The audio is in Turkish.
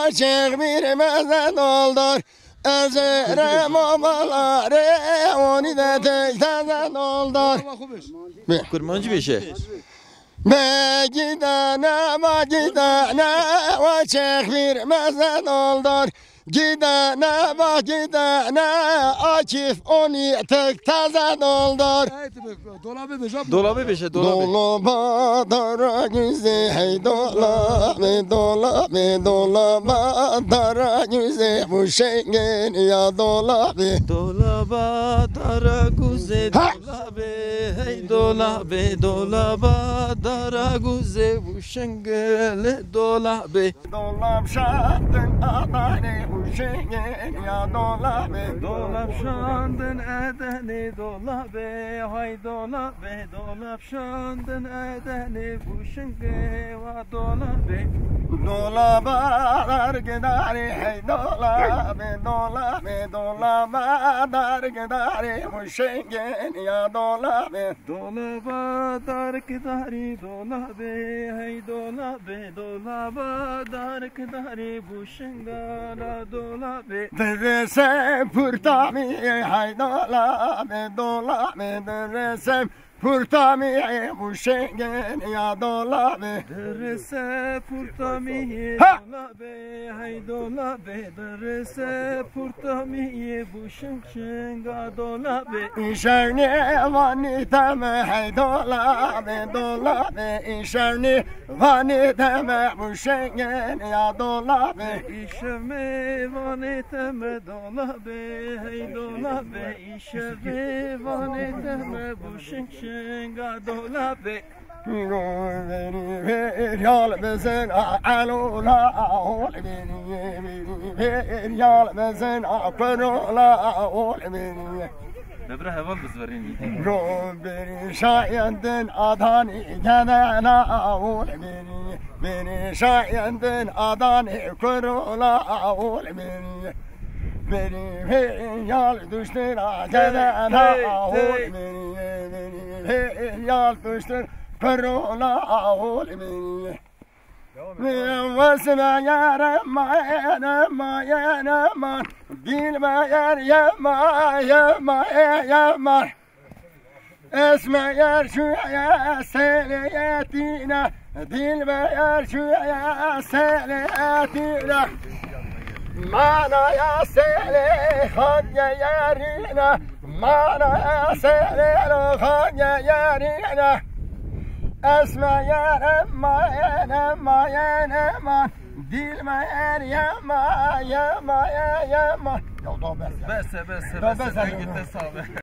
açık bir meze doldur. Özürüm obaları onu da tekten doldur. Kurmancı bir şey. Be gidene açık bir meze doldur. Gidene bak gidene Akif onu tek taze doldur. Dolabı bir şey, dolabı. Dolaba dara güzel hey dolabı dolabı dolaba dara güzel bu şengen ya dolabı. Dolaba dara guze dolabı hey dolabı dolaba dara guze bu şengele dolabı. Dolap şartın adane bu şengen ya dolabı. Dolap şandın edeni dolabı hay dolabı dolap şandın edeni bu şengeva dolabı. Dolaba dar gidari hey dolabı dolabı dolaba dar gidari bu şengen ya dolabı. Dolaba dar kidari dolabı hey dolabı dolaba dar kidari bu şengala dolabı. Deresem pırtami hay dolabı dolabı deresem pırtami bu şengen ya dolabı. Derese purtami dolabı hey dolabı derese purtami bu şenga dolabı. İşerni vaniteme hey dolabı dolabı İşerni vaniteme bu şengen ya dolabı. İşeme vaneteme dolabı hey dolabı İşeme vaneteme bu şenga dolabı. Ver yal bezen alula ol beni ver yal bezen aprola ol beni. Debra heval biz verin. Beni şayenden adani gedana ol beni şayenden adani kurula ol beni. Beni yal düştün gedana ol beni yal düştün kurula ol beni. Vasma yarama yarama yarama Dilme yer yama yama yama Esme yer şuya seliyetine Dilme yer şuya seliyetine Manaya seli hange yerine Manaya seli hange yerine Esme yer emma emma emma Dilme yer yama yama yama. Ya da bese. Bese. Gitti sahibi.